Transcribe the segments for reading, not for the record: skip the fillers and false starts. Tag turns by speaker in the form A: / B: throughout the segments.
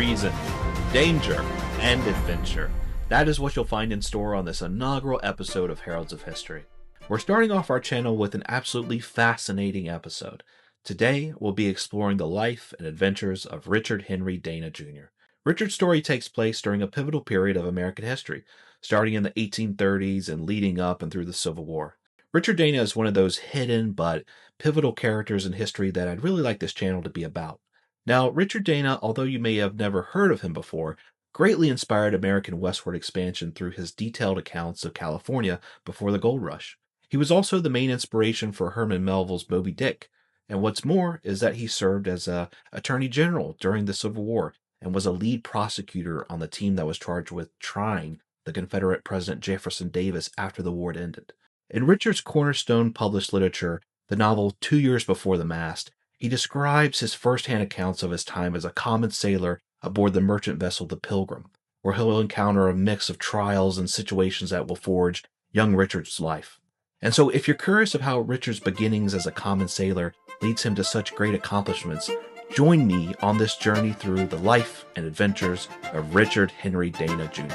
A: treason, danger, and adventure. That is what you'll find in store on this inaugural episode of Heralds of History. We're starting off our channel with an absolutely fascinating episode. Today, we'll be exploring the life and adventures of Richard Henry Dana Jr. Richard's story takes place during a pivotal period of American history, starting in the 1830s and leading up and through the Civil War. Richard Dana is one of those hidden but pivotal characters in history that I'd really like this channel to be about. Now, Richard Dana, although you may have never heard of him before, greatly inspired American westward expansion through his detailed accounts of California before the gold rush. He was also the main inspiration for Herman Melville's Moby Dick, and what's more is that he served as an attorney general during the Civil War and was a lead prosecutor on the team that was charged with trying the Confederate President Jefferson Davis after the war ended. In Richard's cornerstone published literature, the novel 2 Years Before the Mast, he describes his first-hand accounts of his time as a common sailor aboard the merchant vessel the Pilgrim, where he'll encounter a mix of trials and situations that will forge young Richard's life. And so if you're curious of how Richard's beginnings as a common sailor leads him to such great accomplishments, join me on this journey through the life and adventures of Richard Henry Dana Jr.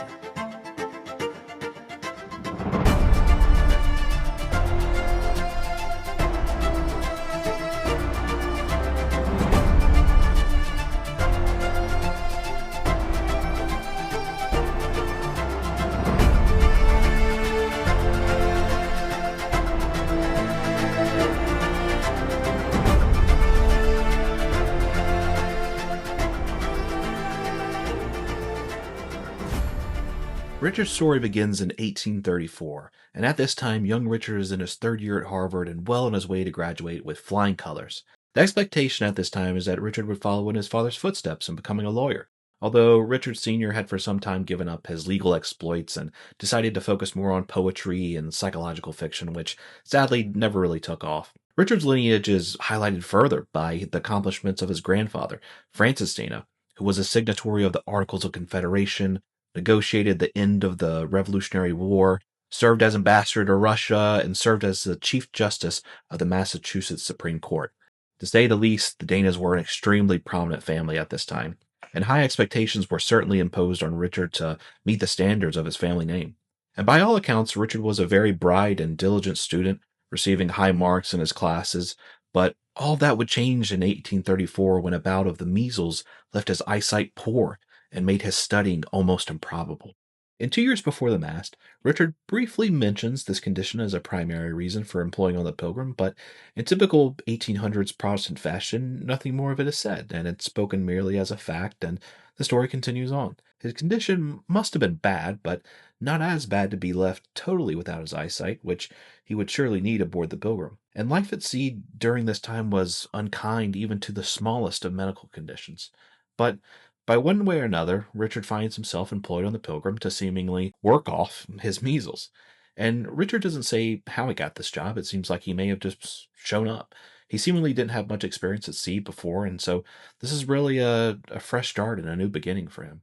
A: Richard's story begins in 1834, and at this time, young Richard is in his third year at Harvard and well on his way to graduate with flying colors. The expectation at this time is that Richard would follow in his father's footsteps in becoming a lawyer, although Richard Sr. had for some time given up his legal exploits and decided to focus more on poetry and psychological fiction, which sadly never really took off. Richard's lineage is highlighted further by the accomplishments of his grandfather, Francis Dana, who was a signatory of the Articles of Confederation, negotiated the end of the Revolutionary War, served as ambassador to Russia, and served as the Chief Justice of the Massachusetts Supreme Court. To say the least, the Danas were an extremely prominent family at this time, and high expectations were certainly imposed on Richard to meet the standards of his family name. And by all accounts, Richard was a very bright and diligent student, receiving high marks in his classes, but all that would change in 1834 when a bout of the measles left his eyesight poor and made his studying almost improbable. In 2 Years Before the Mast, Richard briefly mentions this condition as a primary reason for employing on the Pilgrim, but in typical 1800s Protestant fashion, nothing more of it is said, and it's spoken merely as a fact, and the story continues on. His condition must have been bad, but not as bad to be left totally without his eyesight, which he would surely need aboard the Pilgrim. And life at sea during this time was unkind even to the smallest of medical conditions. But by one way or another, Richard finds himself employed on the Pilgrim to seemingly work off his measles. And Richard doesn't say how he got this job. It seems like he may have just shown up. He seemingly didn't have much experience at sea before, and so this is really a fresh start and a new beginning for him.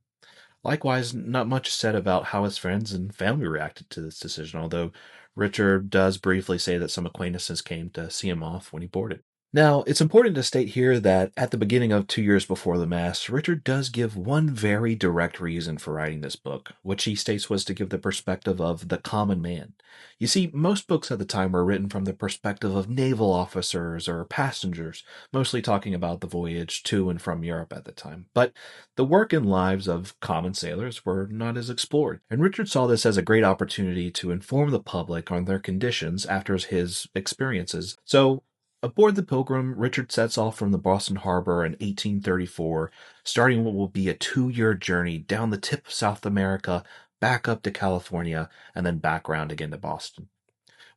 A: Likewise, not much said about how his friends and family reacted to this decision, although Richard does briefly say that some acquaintances came to see him off when he boarded. Now, it's important to state here that at the beginning of 2 Years Before the Mast, Richard does give one very direct reason for writing this book, which he states was to give the perspective of the common man. You see, most books at the time were written from the perspective of naval officers or passengers, mostly talking about the voyage to and from Europe at the time. But the work and lives of common sailors were not as explored, and Richard saw this as a great opportunity to inform the public on their conditions after his experiences. So, aboard the Pilgrim, Richard sets off from the Boston harbor in 1834, starting what will be a 2-year journey down the tip of South America, back up to California, and then back round again to Boston.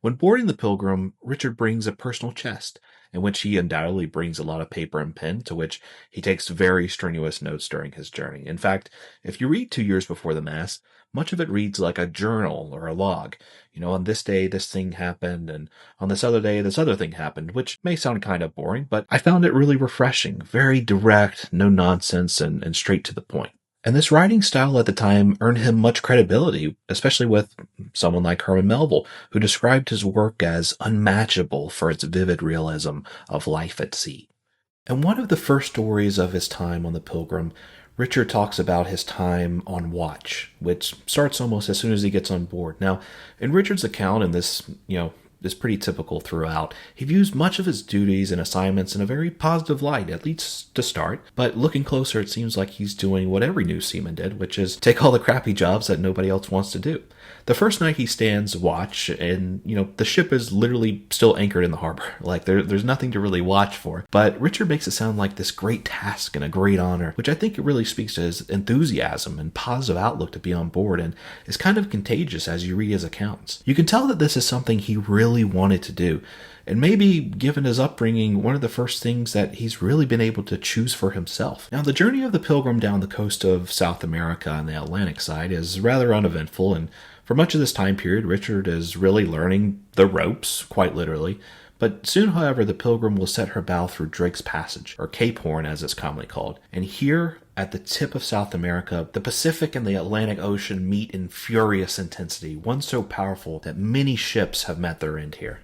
A: When boarding the Pilgrim, Richard brings a personal chest, in which he undoubtedly brings a lot of paper and pen, to which he takes very strenuous notes during his journey. In fact, if you read 2 Years Before the Mast, much of it reads like a journal or a log. On this day, this thing happened, and on this other day, this other thing happened, which may sound kind of boring, but I found it really refreshing, very direct, no nonsense, and straight to the point. And this writing style at the time earned him much credibility, especially with someone like Herman Melville, who described his work as unmatchable for its vivid realism of life at sea. And one of the first stories of his time on the Pilgrim Richard talks about his time on watch, which starts almost as soon as he gets on board. Now, in Richard's account, and this, is pretty typical throughout, he views much of his duties and assignments in a very positive light, at least to start. But looking closer, it seems like he's doing what every new seaman did, which is take all the crappy jobs that nobody else wants to do. The first night he stands watch, and, the ship is literally still anchored in the harbor. Like, there's nothing to really watch for. But Richard makes it sound like this great task and a great honor, which I think it really speaks to his enthusiasm and positive outlook to be on board, and is kind of contagious as you read his accounts. You can tell that this is something he really wanted to do, and maybe, given his upbringing, one of the first things that he's really been able to choose for himself. Now, the journey of the Pilgrim down the coast of South America on the Atlantic side is rather uneventful, and for much of this time period, Richard is really learning the ropes, quite literally. But soon, however, the Pilgrim will set her bow through Drake's Passage, or Cape Horn as it's commonly called. And here, at the tip of South America, the Pacific and the Atlantic Ocean meet in furious intensity, one so powerful that many ships have met their end here.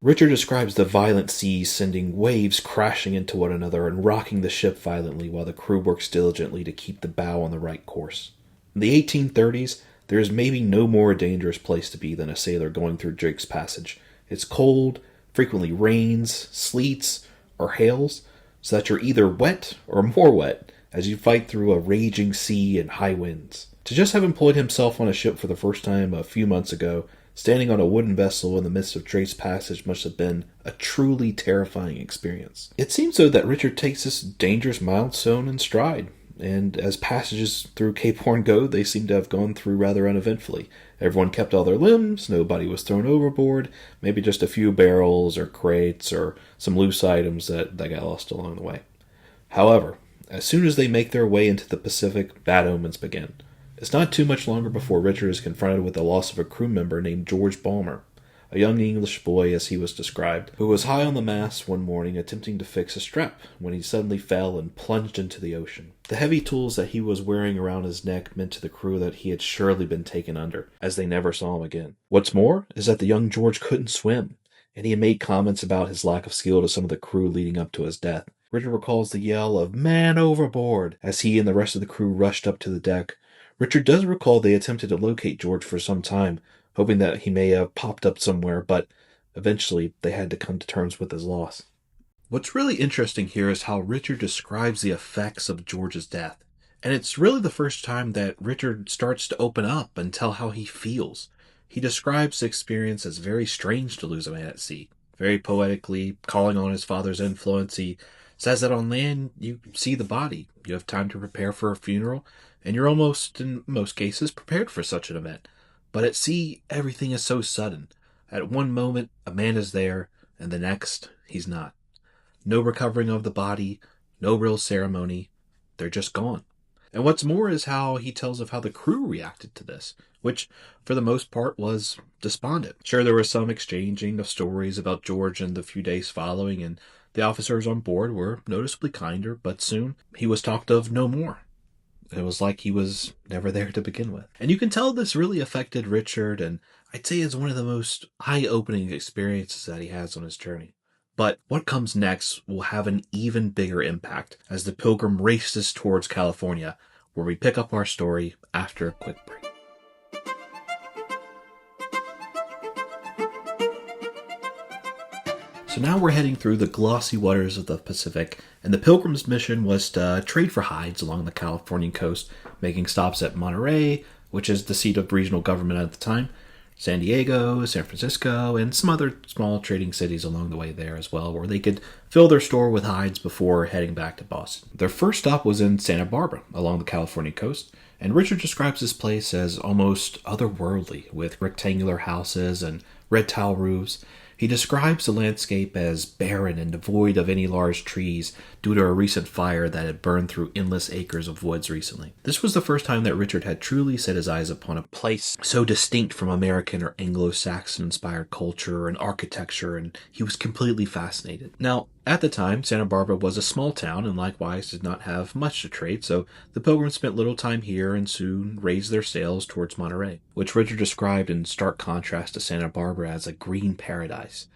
A: Richard describes the violent seas sending waves crashing into one another and rocking the ship violently while the crew works diligently to keep the bow on the right course. In the 1830s, there is maybe no more dangerous place to be than a sailor going through Drake's Passage. It's cold, frequently rains, sleets, or hails, so that you're either wet or more wet as you fight through a raging sea and high winds. To just have employed himself on a ship for the first time a few months ago, standing on a wooden vessel in the midst of Drake's Passage must have been a truly terrifying experience. It seems, though, that Richard takes this dangerous milestone in stride, and as passages through Cape Horn go, they seem to have gone through rather uneventfully. Everyone kept all their limbs, nobody was thrown overboard, maybe just a few barrels or crates or some loose items that got lost along the way. However, as soon as they make their way into the Pacific, bad omens begin. It's not too much longer before Richard is confronted with the loss of a crew member named George Balmer, a young English boy as he was described, who was high on the mast one morning attempting to fix a strap when he suddenly fell and plunged into the ocean. The heavy tools that he was wearing around his neck meant to the crew that he had surely been taken under, as they never saw him again. What's more is that the young George couldn't swim, and he had made comments about his lack of skill to some of the crew leading up to his death. Richard recalls the yell of "Man overboard!" as he and the rest of the crew rushed up to the deck. Richard does recall they attempted to locate George for some time, hoping that he may have popped up somewhere, but eventually they had to come to terms with his loss. What's really interesting here is how Richard describes the effects of George's death. And it's really the first time that Richard starts to open up and tell how he feels. He describes the experience as very strange to lose a man at sea. Very poetically, calling on his father's influence, he says that on land you see the body, you have time to prepare for a funeral, and you're almost, in most cases, prepared for such an event. But at sea, everything is so sudden. At one moment, a man is there, and the next, he's not. No recovering of the body, no real ceremony. They're just gone. And what's more is how he tells of how the crew reacted to this, which, for the most part, was despondent. Sure, there was some exchanging of stories about George in the few days following, and the officers on board were noticeably kinder, but soon he was talked of no more. It was like he was never there to begin with. And you can tell this really affected Richard, and I'd say it's one of the most eye-opening experiences that he has on his journey. But what comes next will have an even bigger impact as the Pilgrim races towards California, where we pick up our story after a quick break. So now we're heading through the glossy waters of the Pacific, and the Pilgrim's mission was to trade for hides along the Californian coast, making stops at Monterey, which is the seat of regional government at the time, San Diego, San Francisco, and some other small trading cities along the way there as well, where they could fill their store with hides before heading back to Boston. Their first stop was in Santa Barbara, along the California coast, and Richard describes this place as almost otherworldly, with rectangular houses and red tile roofs. He describes the landscape as barren and devoid of any large trees due to a recent fire that had burned through endless acres of woods recently. This was the first time that Richard had truly set his eyes upon a place so distinct from American or Anglo-Saxon-inspired culture and architecture, and he was completely fascinated. Now, at the time, Santa Barbara was a small town and likewise did not have much to trade, so the Pilgrims spent little time here and soon raised their sails towards Monterey, which Richard described in stark contrast to Santa Barbara as a green paradise.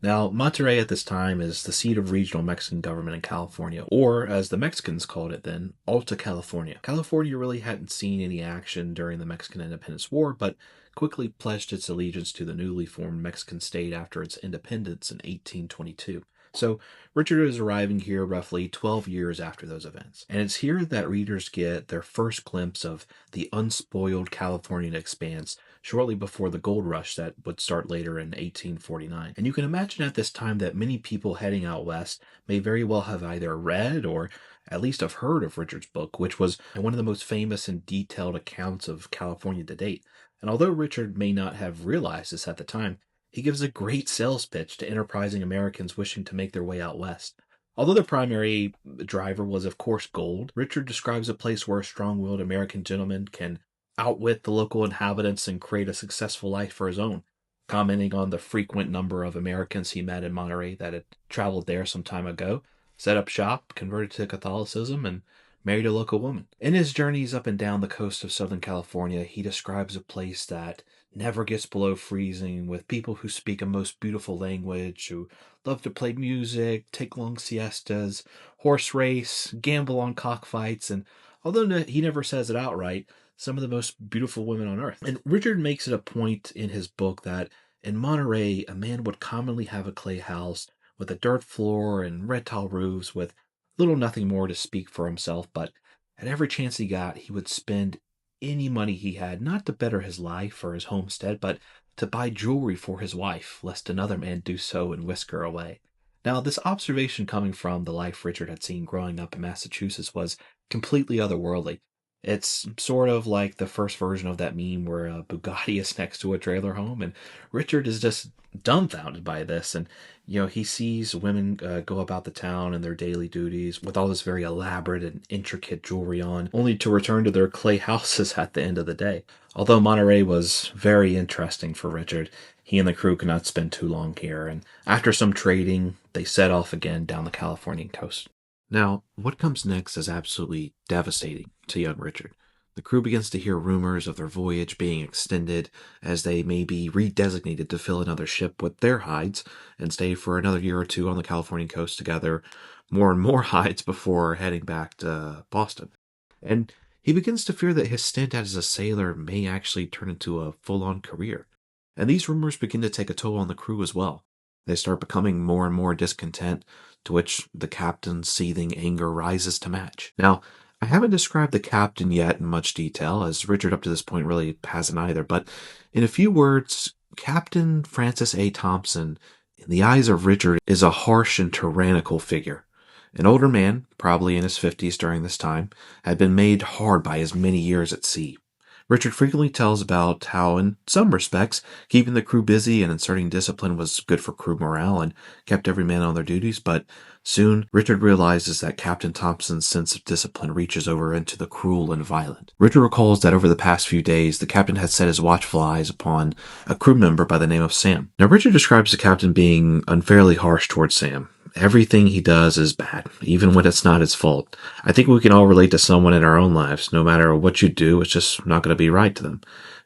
A: Now, Monterrey at this time is the seat of regional Mexican government in California, or as the Mexicans called it then, Alta California. California really hadn't seen any action during the Mexican Independence War, but quickly pledged its allegiance to the newly formed Mexican state after its independence in 1822. So Richard is arriving here roughly 12 years after those events. And it's here that readers get their first glimpse of the unspoiled Californian expanse shortly before the gold rush that would start later in 1849. And you can imagine at this time that many people heading out west may very well have either read or at least have heard of Richard's book, which was one of the most famous and detailed accounts of California to date. And although Richard may not have realized this at the time, he gives a great sales pitch to enterprising Americans wishing to make their way out west. Although the primary driver was, of course, gold, Richard describes a place where a strong-willed American gentleman can outwit the local inhabitants and create a successful life for his own, commenting on the frequent number of Americans he met in Monterey that had traveled there some time ago, set up shop, converted to Catholicism, and married a local woman. In his journeys up and down the coast of Southern California, he describes a place that never gets below freezing, with people who speak a most beautiful language, who love to play music, take long siestas, horse race, gamble on cockfights, and although he never says it outright, some of the most beautiful women on earth. And Richard makes it a point in his book that in Monterey, a man would commonly have a clay house with a dirt floor and red tile roofs with little nothing more to speak for himself, but at every chance he got, he would spend any money he had, not to better his life or his homestead, but to buy jewelry for his wife, lest another man do so and whisk her away. Now, this observation coming from the life Richard had seen growing up in Massachusetts was completely otherworldly. It's sort of like the first version of that meme where a Bugatti is next to a trailer home, and Richard is just dumbfounded by this. And, he sees women go about the town and their daily duties with all this very elaborate and intricate jewelry on, only to return to their clay houses at the end of the day. Although Monterey was very interesting for Richard, he and the crew could not spend too long here, and after some trading, they set off again down the Californian coast. Now, what comes next is absolutely devastating to young Richard. The crew begins to hear rumors of their voyage being extended, as they may be redesignated to fill another ship with their hides and stay for another year or two on the Californian coast to gather more and more hides before heading back to Boston. And he begins to fear that his stint as a sailor may actually turn into a full-on career. And these rumors begin to take a toll on the crew as well. They start becoming more and more discontent, to which the captain's seething anger rises to match. Now, I haven't described the captain yet in much detail, as Richard up to this point really hasn't either, but in a few words, Captain Francis A. Thompson, in the eyes of Richard, is a harsh and tyrannical figure. An older man, probably in his 50s during this time, had been made hard by his many years at sea. Richard frequently tells about how, in some respects, keeping the crew busy and inserting discipline was good for crew morale and kept every man on their duties, but soon Richard realizes that Captain Thompson's sense of discipline reaches over into the cruel and violent. Richard recalls that over the past few days, the captain had set his watchful eyes upon a crew member by the name of Sam. Now, Richard describes the captain being unfairly harsh towards Sam. Everything he does is bad, even when it's not his fault. I think we can all relate to someone in our own lives. No matter what you do, it's just not going to be right to them.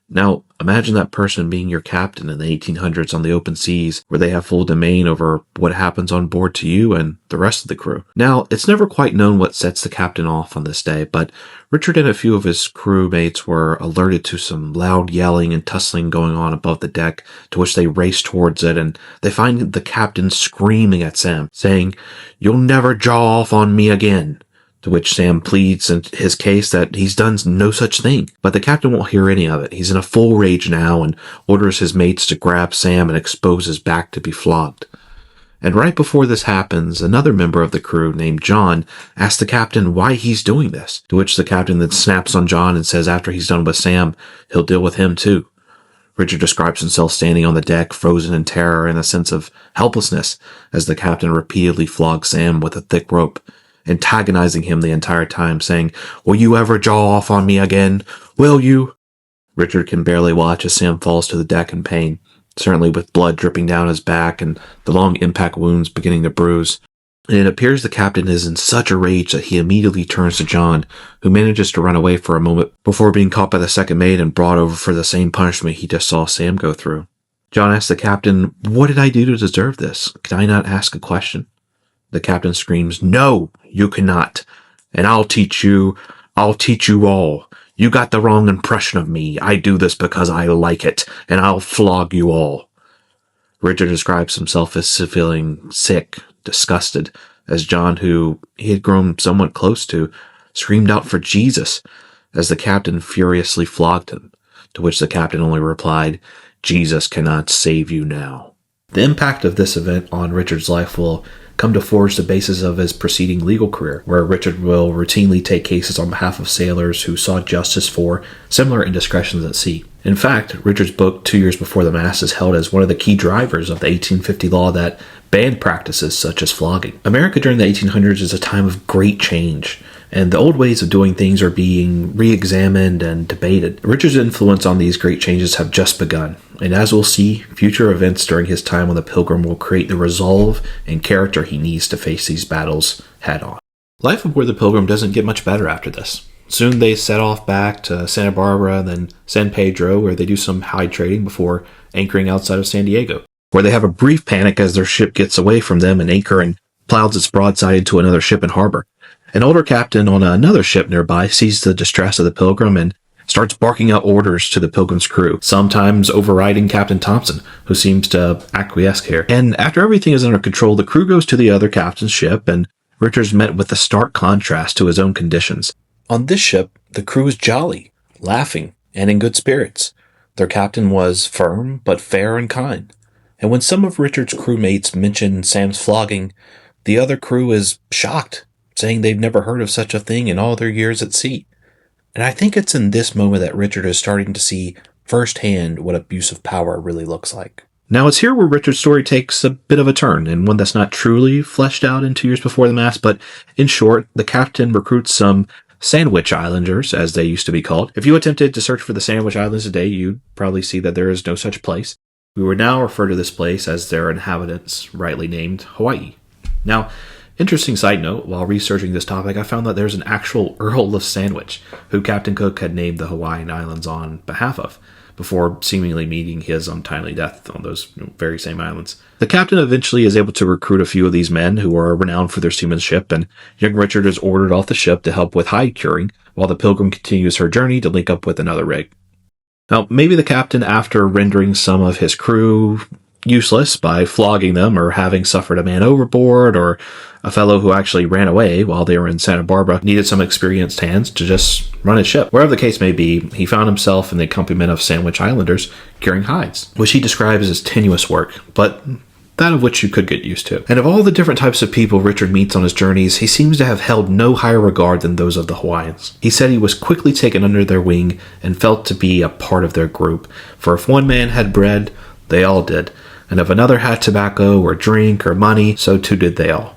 A: Now, imagine that person being your captain in the 1800s on the open seas, where they have full domain over what happens on board to you and the rest of the crew. Now, it's never quite known what sets the captain off on this day, but Richard and a few of his crewmates were alerted to some loud yelling and tussling going on above the deck, to which they race towards it, and they find the captain screaming at Sam, saying, "You'll never jaw off on me again." To which Sam pleads in his case that he's done no such thing. But the captain won't hear any of it. He's in a full rage now and orders his mates to grab Sam and expose his back to be flogged. And right before this happens, another member of the crew named John asks the captain why he's doing this. To which the captain then snaps on John and says after he's done with Sam, he'll deal with him too. Richard describes himself standing on the deck, frozen in terror and a sense of helplessness, as the captain repeatedly flogs Sam with a thick rope, antagonizing him the entire time, saying, "Will you ever jaw off on me again? Will you?" Richard can barely watch as Sam falls to the deck in pain, certainly with blood dripping down his back and the long impact wounds beginning to bruise. And it appears the captain is in such a rage that he immediately turns to John, who manages to run away for a moment before being caught by the second mate and brought over for the same punishment he just saw Sam go through. John asks the captain, "What did I do to deserve this? Can I not ask a question?" The captain screams, "No, you cannot. And I'll teach you all. You got the wrong impression of me. I do this because I like it, and I'll flog you all." Richard describes himself as feeling sick, disgusted, as John, who he had grown somewhat close to, screamed out for Jesus as the captain furiously flogged him, to which the captain only replied, "Jesus cannot save you now." The impact of this event on Richard's life will come to forge the basis of his preceding legal career, where Richard will routinely take cases on behalf of sailors who sought justice for similar indiscretions at sea. In fact, Richard's book, 2 Years Before the Mast, is held as one of the key drivers of the 1850 law that banned practices such as flogging. America during the 1800s is a time of great change, and the old ways of doing things are being re-examined and debated. Richard's influence on these great changes have just begun, and as we'll see, future events during his time on the Pilgrim will create the resolve and character he needs to face these battles head on. Life aboard the Pilgrim doesn't get much better after this. Soon they set off back to Santa Barbara and then San Pedro, where they do some hide trading before anchoring outside of San Diego, where they have a brief panic as their ship gets away from them and anchor and plows its broadside into another ship in harbor. An older captain on another ship nearby sees the distress of the Pilgrim and starts barking out orders to the Pilgrim's crew, sometimes overriding Captain Thompson, who seems to acquiesce here. And after everything is under control, the crew goes to the other captain's ship, and Richard's met with a stark contrast to his own conditions. On this ship, the crew was jolly, laughing, and in good spirits. Their captain was firm, but fair and kind. And when some of Richard's crewmates mention Sam's flogging, the other crew is shocked, saying they've never heard of such a thing in all their years at sea. And I think it's in this moment that Richard is starting to see firsthand what abuse of power really looks like. Now it's here where Richard's story takes a bit of a turn, and one that's not truly fleshed out in 2 Years Before the Mast, but in short, the captain recruits some Sandwich Islanders, as they used to be called. If you attempted to search for the Sandwich Islands today, you'd probably see that there is no such place. We would now refer to this place as their inhabitants, rightly named Hawaii. Now, interesting side note, while researching this topic, I found that there's an actual Earl of Sandwich, who Captain Cook had named the Hawaiian Islands on behalf of, before seemingly meeting his untimely death on those very same islands. The captain eventually is able to recruit a few of these men who are renowned for their seamanship, and young Richard is ordered off the ship to help with hide curing, while the Pilgrim continues her journey to link up with another rig. Now, maybe the captain, after rendering some of his crew useless by flogging them or having suffered a man overboard or a fellow who actually ran away while they were in Santa Barbara, needed some experienced hands to just run his ship. Wherever the case may be, he found himself in the accompaniment of Sandwich Islanders curing hides, which he describes as tenuous work, but that of which you could get used to. And of all the different types of people Richard meets on his journeys, he seems to have held no higher regard than those of the Hawaiians. He said he was quickly taken under their wing and felt to be a part of their group, for if one man had bread, they all did, and if another had tobacco or drink or money, so too did they all.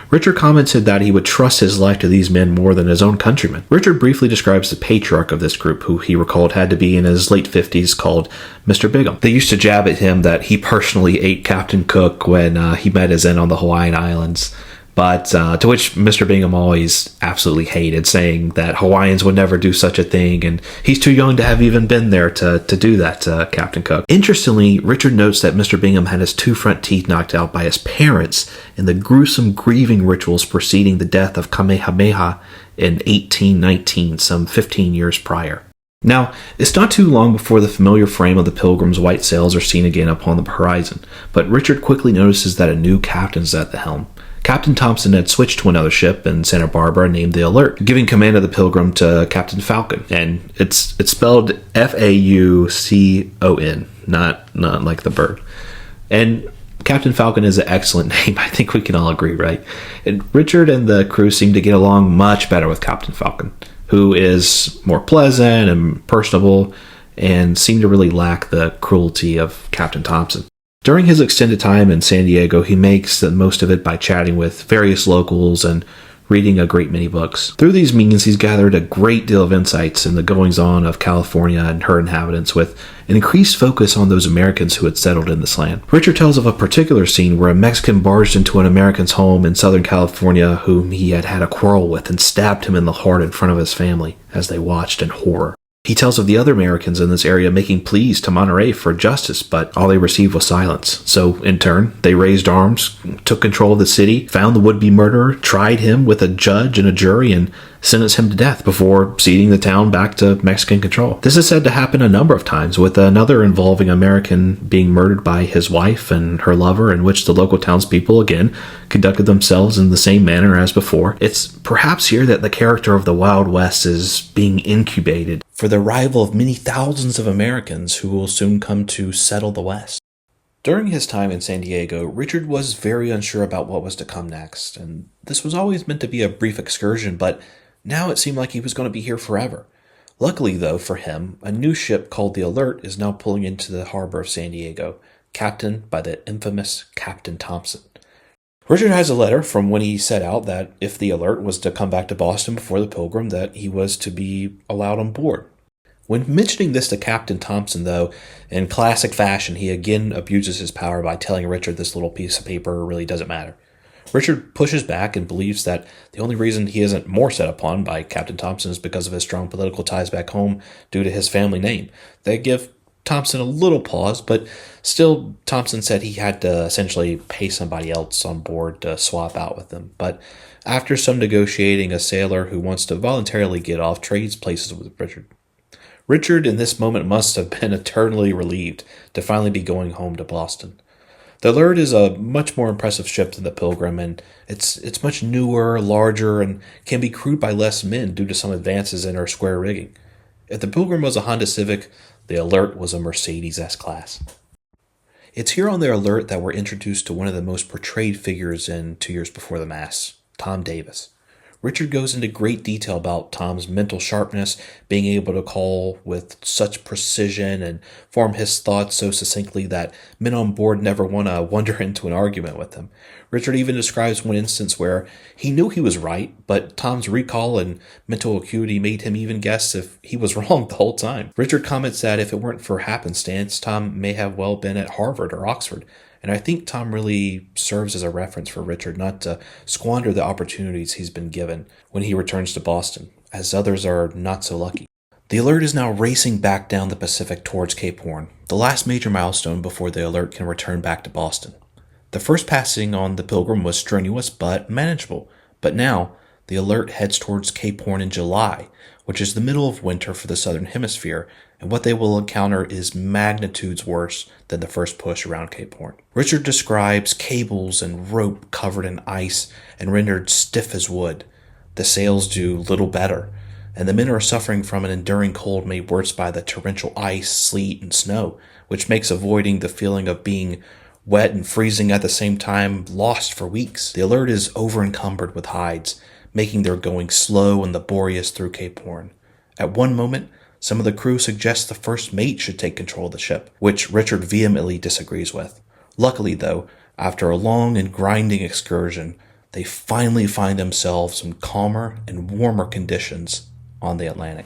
A: Richard commented that he would trust his life to these men more than his own countrymen. Richard briefly describes the patriarch of this group, who he recalled had to be in his late 50s, called Mr. Bingham. They used to jab at him that he personally ate Captain Cook when he met his end on the Hawaiian Islands, but to which Mr. Bingham always absolutely hated, saying that Hawaiians would never do such a thing, and he's too young to have even been there to do that to Captain Cook. Interestingly, Richard notes that Mr. Bingham had his 2 front teeth knocked out by his parents in the gruesome grieving rituals preceding the death of Kamehameha in 1819, some 15 years prior. Now, it's not too long before the familiar frame of the Pilgrim's white sails are seen again upon the horizon, but Richard quickly notices that a new captain's at the helm. Captain Thompson had switched to another ship in Santa Barbara named the Alert, giving command of the Pilgrim to Captain Falcon, and it's spelled F-A-U-C-O-N, not like the bird. And Captain Falcon is an excellent name. I think we can all agree, right? And Richard and the crew seem to get along much better with Captain Falcon, who is more pleasant and personable and seemed to really lack the cruelty of Captain Thompson. During his extended time in San Diego, he makes the most of it by chatting with various locals and reading a great many books. Through these means, he's gathered a great deal of insights in the goings-on of California and her inhabitants, with an increased focus on those Americans who had settled in this land. Richard tells of a particular scene where a Mexican barged into an American's home in Southern California whom he had had a quarrel with and stabbed him in the heart in front of his family as they watched in horror. He tells of the other Americans in this area making pleas to Monterey for justice, but all they received was silence. So, in turn, they raised arms, took control of the city, found the would-be murderer, tried him with a judge and a jury, and sentenced him to death before ceding the town back to Mexican control. This is said to happen a number of times, with another involving an American being murdered by his wife and her lover, in which the local townspeople, again, conducted themselves in the same manner as before. It's perhaps here that the character of the Wild West is being incubated for the arrival of many thousands of Americans who will soon come to settle the West. During his time in San Diego, Richard was very unsure about what was to come next, and this was always meant to be a brief excursion, but now it seemed like he was going to be here forever. Luckily, though, for him, a new ship called the Alert is now pulling into the harbor of San Diego, captained by the infamous Captain Thompson. Richard has a letter from when he set out that if the Alert was to come back to Boston before the Pilgrim, that he was to be allowed on board. When mentioning this to Captain Thompson, though, in classic fashion, he again abuses his power by telling Richard this little piece of paper really doesn't matter. Richard pushes back and believes that the only reason he isn't more set upon by Captain Thompson is because of his strong political ties back home due to his family name. They give Thompson a little pause, but still Thompson said he had to essentially pay somebody else on board to swap out with them. But after some negotiating, a sailor who wants to voluntarily get off trades places with Richard. Richard in this moment must have been eternally relieved to finally be going home to Boston. The Alert is a much more impressive ship than the Pilgrim, and it's much newer, larger, and can be crewed by less men due to some advances in her square rigging. If the Pilgrim was a Honda Civic, the Alert was a Mercedes S-Class. It's here on the Alert that we're introduced to one of the most portrayed figures in 2 Years Before the Mast, Tom Davis. Richard goes into great detail about Tom's mental sharpness, being able to call with such precision and form his thoughts so succinctly that men on board never want to wander into an argument with him. Richard even describes one instance where he knew he was right, but Tom's recall and mental acuity made him even guess if he was wrong the whole time. Richard comments that if it weren't for happenstance, Tom may have well been at Harvard or Oxford. And I think Tom really serves as a reference for Richard not to squander the opportunities he's been given when he returns to Boston, as others are not so lucky. The Alert is now racing back down the Pacific towards Cape Horn, the last major milestone before the Alert can return back to Boston. The first passing on the Pilgrim was strenuous but manageable, but now the Alert heads towards Cape Horn in July, which is the middle of winter for the Southern Hemisphere, and what they will encounter is magnitudes worse than the first push around Cape Horn. Richard describes cables and rope covered in ice and rendered stiff as wood. The sails do little better, and the men are suffering from an enduring cold made worse by the torrential ice, sleet, and snow, which makes avoiding the feeling of being wet and freezing at the same time lost for weeks. The Alert is over-encumbered with hides, making their going slow and laborious through Cape Horn. At one moment, some of the crew suggest the first mate should take control of the ship, which Richard vehemently disagrees with. Luckily, though, after a long and grinding excursion, they finally find themselves in calmer and warmer conditions on the Atlantic.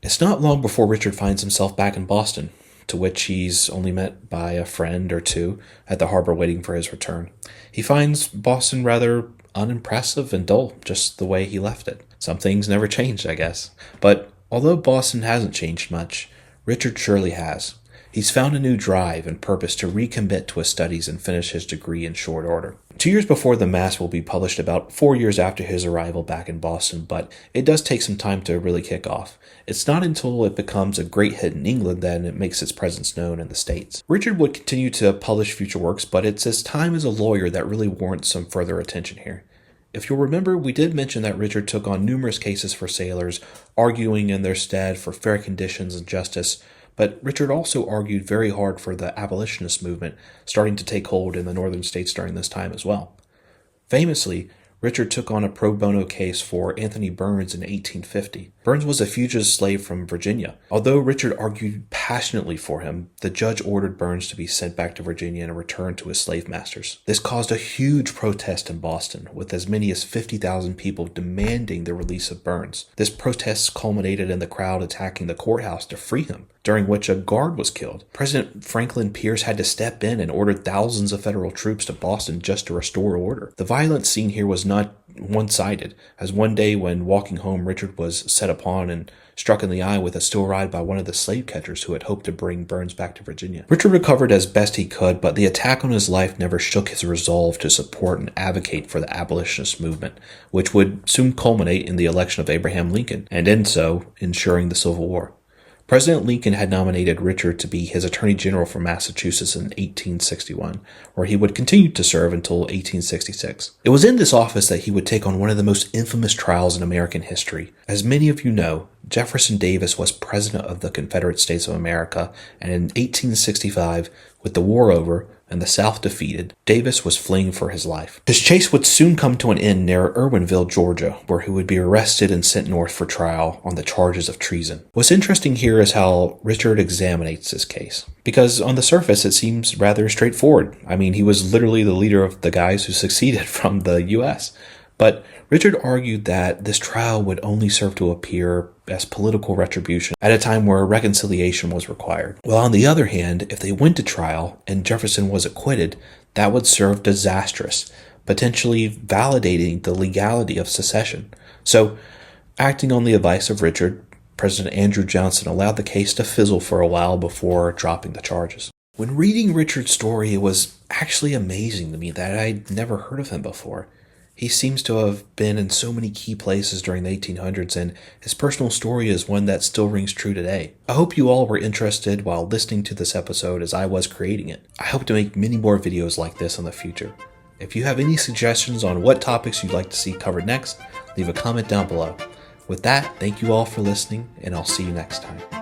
A: It's not long before Richard finds himself back in Boston, to which he's only met by a friend or two at the harbor waiting for his return. He finds Boston rather unimpressive and dull, just the way he left it. Some things never changed, I guess. But although Boston hasn't changed much, Richard surely has. He's found a new drive and purpose to recommit to his studies and finish his degree in short order. 2 Years Before the Mast will be published about 4 years after his arrival back in Boston, but it does take some time to really kick off. It's not until it becomes a great hit in England that it makes its presence known in the States. Richard would continue to publish future works, but it's his time as a lawyer that really warrants some further attention here. If you'll remember, we did mention that Richard took on numerous cases for sailors, arguing in their stead for fair conditions and justice, but Richard also argued very hard for the abolitionist movement starting to take hold in the northern states during this time as well. Famously, Richard took on a pro bono case for Anthony Burns in 1850. Burns was a fugitive slave from Virginia. Although Richard argued passionately for him, the judge ordered Burns to be sent back to Virginia and returned to his slave masters. This caused a huge protest in Boston, with as many as 50,000 people demanding the release of Burns. This protest culminated in the crowd attacking the courthouse to free him, during which a guard was killed. President Franklin Pierce had to step in and ordered thousands of federal troops to Boston just to restore order. The violence seen here was not one-sided, as one day when walking home, Richard was set upon and struck in the eye with a steel rod by one of the slave catchers who had hoped to bring Burns back to Virginia. Richard recovered as best he could, but the attack on his life never shook his resolve to support and advocate for the abolitionist movement, which would soon culminate in the election of Abraham Lincoln, and in so ensuring the Civil War. President Lincoln had nominated Richard to be his Attorney General for Massachusetts in 1861, where he would continue to serve until 1866. It was in this office that he would take on one of the most infamous trials in American history. As many of you know, Jefferson Davis was President of the Confederate States of America, and in 1865, with the war over and the South defeated, Davis was fleeing for his life. His chase would soon come to an end near Irwinville, Georgia, where he would be arrested and sent north for trial on the charges of treason. What's interesting here is how Richard examinates this case, because on the surface it seems rather straightforward. I mean, he was literally the leader of the guys who succeeded from the U.S., but Richard argued that this trial would only serve to appear as political retribution at a time where reconciliation was required. While on the other hand, if they went to trial and Jefferson was acquitted, that would serve disastrous, potentially validating the legality of secession. So, acting on the advice of Richard, President Andrew Johnson allowed the case to fizzle for a while before dropping the charges. When reading Richard's story, it was actually amazing to me that I'd never heard of him before. He seems to have been in so many key places during the 1800s, and his personal story is one that still rings true today. I hope you all were interested while listening to this episode as I was creating it. I hope to make many more videos like this in the future. If you have any suggestions on what topics you'd like to see covered next, leave a comment down below. With that, thank you all for listening, and I'll see you next time.